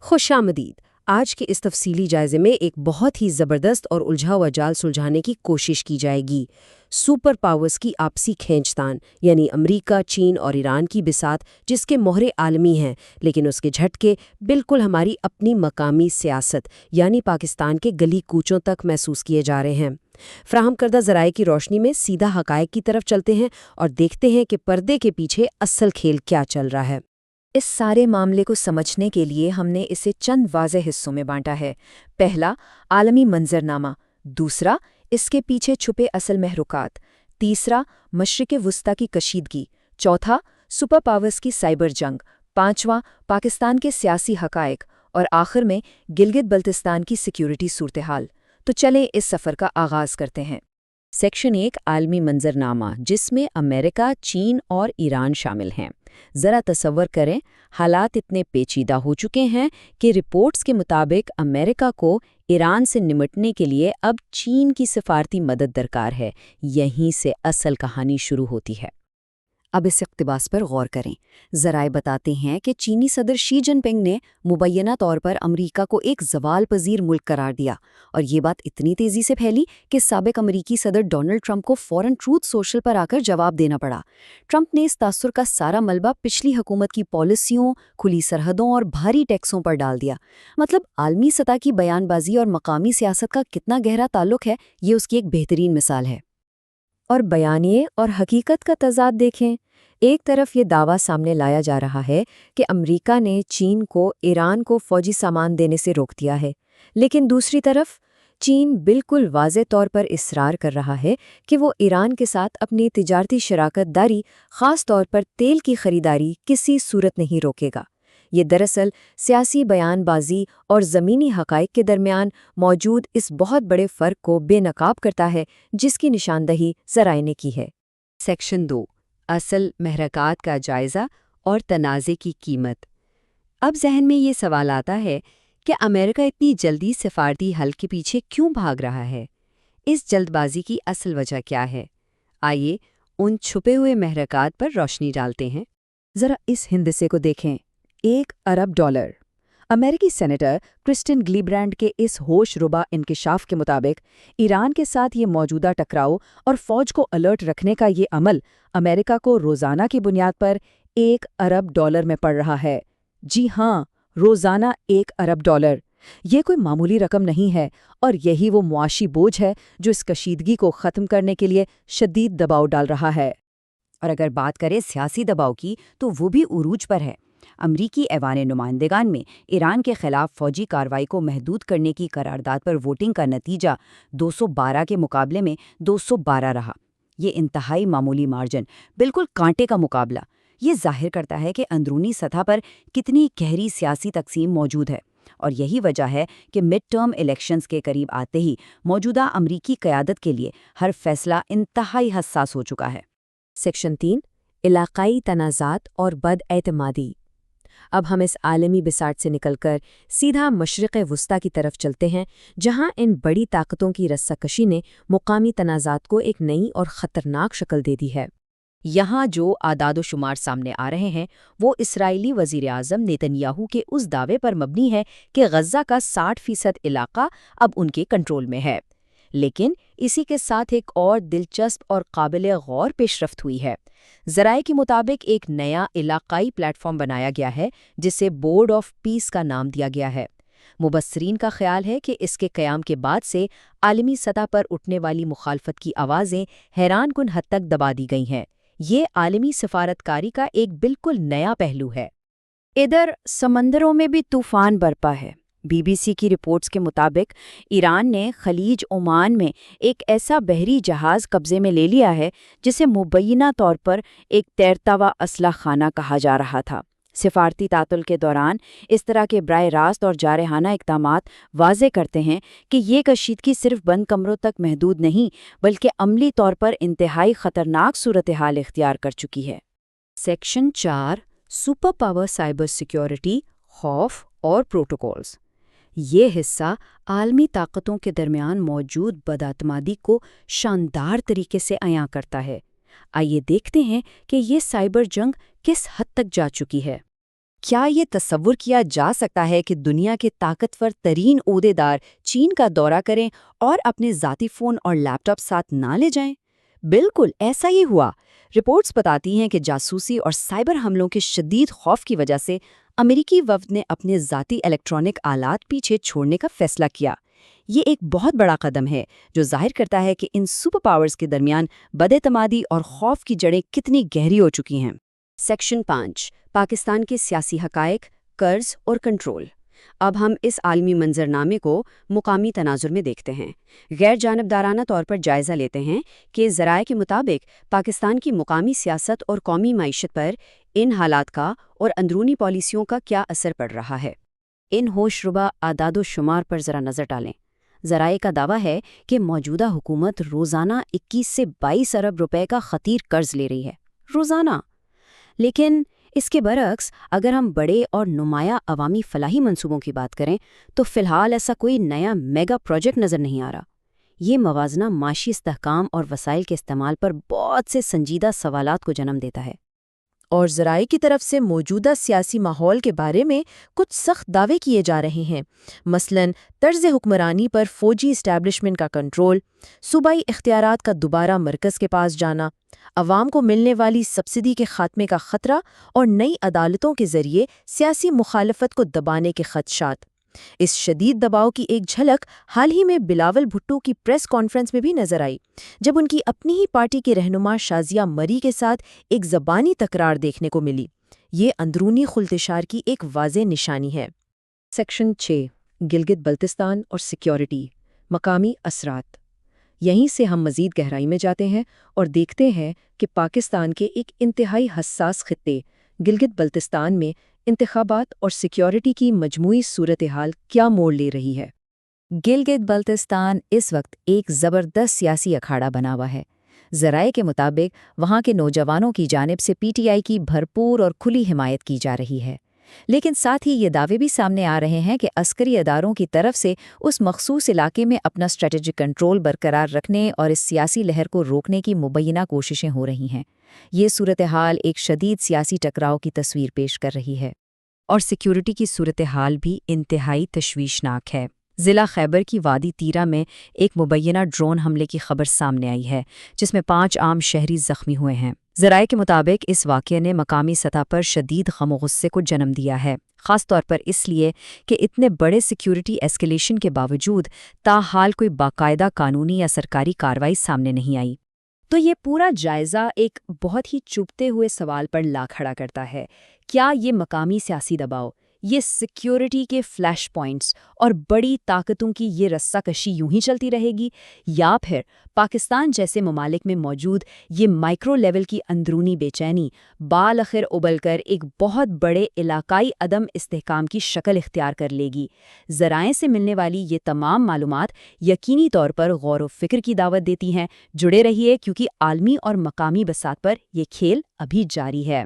خوش آمدید۔ آج کے اس تفصیلی جائزے میں ایک بہت ہی زبردست اور الجھا ہوا جال سلجھانے کی کوشش کی جائے گی۔ سپر پاورز کی آپسی کھینچتان، یعنی امریکہ، چین اور ایران کی بساط، جس کے موہرے عالمی ہیں، لیکن اس کے جھٹکے بالکل ہماری اپنی مقامی سیاست یعنی پاکستان کے گلی کوچوں تک محسوس کیے جا رہے ہیں۔ فراہم کردہ ذرائع کی روشنی میں سیدھا حقائق کی طرف چلتے ہیں اور دیکھتے ہیں کہ پردے کے پیچھے اصل کھیل کیا چل رہا ہے۔ اس سارے معاملے کو سمجھنے کے لیے ہم نے اسے چند واضح حصوں میں بانٹا ہے۔ پہلا، عالمی منظرنامہ۔ دوسرا، اس کے پیچھے چھپے اصل محرکات۔ تیسرا، مشرق وسطیٰ کی کشیدگی۔ چوتھا، سپر پاورز کی سائبر جنگ۔ پانچواں، پاکستان کے سیاسی حقائق۔ اور آخر میں گلگت بلتستان کی سیکیورٹی صورتحال۔ تو چلیں اس سفر کا آغاز کرتے ہیں۔ سیکشن 1، عالمی منظرنامہ، جس میں امریکہ، چین اور ایران شامل ہیں۔ ذرا تصور کریں، حالات اتنے پیچیدہ ہو چکے ہیں کہ رپورٹس کے مطابق امریکہ کو ایران سے نمٹنے کے لیے اب چین کی سفارتی مدد درکار ہے۔ یہیں سے اصل کہانی شروع ہوتی ہے۔ اب اس اقتباس پر غور کریں۔ ذرائع بتاتے ہیں کہ چینی صدر شی جن پنگ نے مبینہ طور پر امریکہ کو ایک زوال پذیر ملک قرار دیا، اور یہ بات اتنی تیزی سے پھیلی کہ سابق امریکی صدر ڈونلڈ ٹرمپ کو فوراً ٹروتھ سوشل پر آ کر جواب دینا پڑا۔ ٹرمپ نے اس تاثر کا سارا ملبہ پچھلی حکومت کی پالیسیوں، کھلی سرحدوں اور بھاری ٹیکسوں پر ڈال دیا۔ مطلب عالمی سطح کی بیان بازی اور مقامی سیاست کا کتنا گہرا تعلق ہے، یہ اس کی ایک بہترین مثال ہے۔ اور بیانیے اور حقیقت کا تضاد دیکھیں۔ ایک طرف یہ دعویٰ سامنے لایا جا رہا ہے کہ امریکہ نے چین کو ایران کو فوجی سامان دینے سے روک دیا ہے، لیکن دوسری طرف چین بالکل واضح طور پر اصرار کر رہا ہے کہ وہ ایران کے ساتھ اپنی تجارتی شراکت داری، خاص طور پر تیل کی خریداری، کسی صورت نہیں روکے گا۔ یہ دراصل سیاسی بیان بازی اور زمینی حقائق کے درمیان موجود اس بہت بڑے فرق کو بے نقاب کرتا ہے، جس کی نشاندہی ذرائع نے کی ہے۔ سیکشن 2، اصل محرکات کا جائزہ اور تنازع کی قیمت۔ اب ذہن میں یہ سوال آتا ہے کہ امریکہ اتنی جلدی سفارتی حل کے پیچھے کیوں بھاگ رہا ہے؟ اس جلد بازی کی اصل وجہ کیا ہے؟ آئیے ان چھپے ہوئے محرکات پر روشنی ڈالتے ہیں۔ ذرا اس ہندسے کو دیکھیں۔ $1 ارب۔ امریکی سینیٹر کرسٹن گلیبرینڈ کے اس ہوش ربا انکشاف کے مطابق ایران کے ساتھ یہ موجودہ ٹکراؤ اور فوج کو الرٹ رکھنے کا یہ عمل امریکہ کو روزانہ کی بنیاد پر $1 ارب میں پڑ رہا ہے۔ جی ہاں، روزانہ $1 ارب۔ یہ کوئی معمولی رقم نہیں ہے، اور یہی وہ معاشی بوجھ ہے جو اس کشیدگی کو ختم کرنے کے لیے شدید دباؤ ڈال رہا ہے۔ اور اگر بات کریں سیاسی دباؤ کی، تو وہ بھی عروج پر ہے۔ امریکی ایوان نمائندگان میں ایران کے خلاف فوجی کارروائی کو محدود کرنے کی قرارداد پر ووٹنگ کا نتیجہ 212 کے مقابلے میں 212 رہا۔ یہ انتہائی معمولی مارجن، بالکل کانٹے کا مقابلہ۔ یہ ظاہر کرتا ہے کہ اندرونی سطح پر کتنی گہری سیاسی تقسیم موجود ہے، اور یہی وجہ ہے کہ مڈ ٹرم الیکشنز کے قریب آتے ہی موجودہ امریکی قیادت کے لیے ہر فیصلہ انتہائی حساس ہو چکا ہے۔ سیکشن 3، علاقائی تنازعات اور بد اعتمادی۔ اب ہم اس عالمی بساط سے نکل کر سیدھا مشرق وسطیٰ کی طرف چلتے ہیں، جہاں ان بڑی طاقتوں کی رسہ کشی نے مقامی تنازعات کو ایک نئی اور خطرناک شکل دے دی ہے۔ یہاں جو اعداد و شمار سامنے آ رہے ہیں وہ اسرائیلی وزیر اعظم نیتن یاہو کے اس دعوے پر مبنی ہے کہ غزہ کا 60% علاقہ اب ان کے کنٹرول میں ہے۔ لیکن اسی کے ساتھ ایک اور دلچسپ اور قابل غور پیش رفت ہوئی ہے۔ ذرائع کے مطابق ایک نیا علاقائی پلیٹ فارم بنایا گیا ہے جسے بورڈ آف پیس کا نام دیا گیا ہے۔ مبصرین کا خیال ہے کہ اس کے قیام کے بعد سے عالمی سطح پر اٹھنے والی مخالفت کی آوازیں حیران کن حد تک دبا دی گئی ہیں۔ یہ عالمی سفارتکاری کا ایک بالکل نیا پہلو ہے۔ ادھر سمندروں میں بھی طوفان برپا ہے۔ بی بی سی کی رپورٹس کے مطابق ایران نے خلیج عمان میں ایک ایسا بحری جہاز قبضے میں لے لیا ہے جسے مبینہ طور پر ایک تیرتا ہوا اسلحہ خانہ کہا جا رہا تھا۔ سفارتی تعطل کے دوران اس طرح کے براہ راست اور جارحانہ اقدامات واضح کرتے ہیں کہ یہ کشیدگی صرف بند کمروں تک محدود نہیں، بلکہ عملی طور پر انتہائی خطرناک صورتحال اختیار کر چکی ہے۔ Section 4، super power cyber security, خوف اور پروٹوکولز۔ یہ حصہ عالمی طاقتوں کے درمیان موجود بداعتمادی کو شاندار طریقے سے عیاں کرتا ہے۔ آئیے دیکھتے ہیں کہ یہ سائبر جنگ کس حد تک جا چکی ہے۔ کیا یہ تصور کیا جا سکتا ہے کہ دنیا کے طاقتور ترین عہدیدار چین کا دورہ کریں اور اپنے ذاتی فون اور لیپ ٹاپ ساتھ نہ لے جائیں؟ بالکل ایسا ہی ہوا۔ رپورٹس بتاتی ہیں کہ جاسوسی اور سائبر حملوں کے شدید خوف کی وجہ سے امریکی وفد نے اپنے ذاتی الیکٹرانک آلات پیچھے چھوڑنے کا فیصلہ کیا۔ یہ ایک بہت بڑا قدم ہے جو ظاہر کرتا ہے کہ ان سپر پاورز کے درمیان بداعتمادی اور خوف کی جڑیں کتنی گہری ہو چکی ہیں۔ سیکشن 5 پاکستان کے سیاسی حقائق، قرض اور کنٹرول۔ اب ہم اس عالمی منظرنامے کو مقامی تناظر میں دیکھتے ہیں۔ غیر جانبدارانہ طور پر جائزہ لیتے ہیں کہ ذرائع کے مطابق پاکستان کی مقامی سیاست اور قومی معیشت پر ان حالات کا اور اندرونی پالیسیوں کا کیا اثر پڑ رہا ہے۔ ان ہوش ربا اعداد و شمار پر ذرا نظر ڈالیں۔ ذرائع کا دعویٰ ہے کہ موجودہ حکومت روزانہ 21 سے 22 ارب روپے کا خطیر قرض لے رہی ہے، روزانہ۔ لیکن اس کے برعکس اگر ہم بڑے اور نمایاں عوامی فلاحی منصوبوں کی بات کریں تو فی الحال ایسا کوئی نیا میگا پروجیکٹ نظر نہیں آ رہا۔ یہ موازنہ معاشی استحکام اور وسائل کے استعمال پر بہت سے سنجیدہ سوالات کو جنم دیتا ہے۔ اور ذرائع کی طرف سے موجودہ سیاسی ماحول کے بارے میں کچھ سخت دعوے کیے جا رہے ہیں، مثلاً طرز حکمرانی پر فوجی اسٹیبلشمنٹ کا کنٹرول، صوبائی اختیارات کا دوبارہ مرکز کے پاس جانا، عوام کو ملنے والی سبسڈی کے خاتمے کا خطرہ اور نئی عدالتوں کے ذریعے سیاسی مخالفت کو دبانے کے خدشات۔ اس شدید دباؤ کی ایک جھلک حال ہی میں بلاول بھٹو کی پریس کانفرنس میں بھی نظر آئی، جب ان کی اپنی ہی پارٹی کے رہنما شازیہ مری کے ساتھ ایک زبانی تکرار دیکھنے کو ملی۔ یہ اندرونی خلتشار کی ایک واضح نشانی ہے۔ سیکشن 6 گلگت بلتستان اور سیکیورٹی، مقامی اثرات۔ یہیں سے ہم مزید گہرائی میں جاتے ہیں اور دیکھتے ہیں کہ پاکستان کے ایک انتہائی حساس خطے گلگت بلتستان میں انتخابات اور سیکیورٹی کی مجموعی صورتحال کیا موڑ لے رہی ہے۔ گلگت بلتستان اس وقت ایک زبردست سیاسی اکھاڑا بنا ہوا ہے۔ ذرائع کے مطابق وہاں کے نوجوانوں کی جانب سے پی ٹی آئی کی بھرپور اور کھلی حمایت کی جا رہی ہے، لیکن ساتھ ہی یہ دعوے بھی سامنے آ رہے ہیں کہ عسکری اداروں کی طرف سے اس مخصوص علاقے میں اپنا اسٹریٹجک کنٹرول برقرار رکھنے اور اس سیاسی لہر کو روکنے کی مبینہ کوششیں ہو رہی ہیں۔ یہ صورتحال ایک شدید سیاسی ٹکراؤ کی تصویر پیش کر رہی ہے۔ اور سیکیورٹی کی صورتحال بھی انتہائی تشویشناک ہے۔ ضلع خیبر کی وادی تیرہ میں ایک مبینہ ڈرون حملے کی خبر سامنے آئی ہے، جس میں 5 عام شہری زخمی ہوئے ہیں۔ ذرائع کے مطابق اس واقعے نے مقامی سطح پر شدید غم و غصے کو جنم دیا ہے، خاص طور پر اس لیے کہ اتنے بڑے سیکیورٹی ایسکیلیشن کے باوجود تاحال کوئی باقاعدہ قانونی یا سرکاری کارروائی سامنے نہیں آئی۔ تو یہ پورا جائزہ ایک بہت ہی چبھتے ہوئے سوال پر لا کھڑا کرتا ہے، کیا یہ مقامی سیاسی دباؤ، یہ سیکیورٹی کے فلیش پوائنٹس اور بڑی طاقتوں کی یہ رسہ کشی یوں ہی چلتی رہے گی، یا پھر پاکستان جیسے ممالک میں موجود یہ مائکرو لیول کی اندرونی بے چینی بالآخر ابل کر ایک بہت بڑے علاقائی عدم استحکام کی شکل اختیار کر لے گی؟ ذرائع سے ملنے والی یہ تمام معلومات یقینی طور پر غور و فکر کی دعوت دیتی ہیں۔ جڑے رہیے کیونکہ عالمی اور مقامی بساط پر یہ کھیل ابھی جاری ہے۔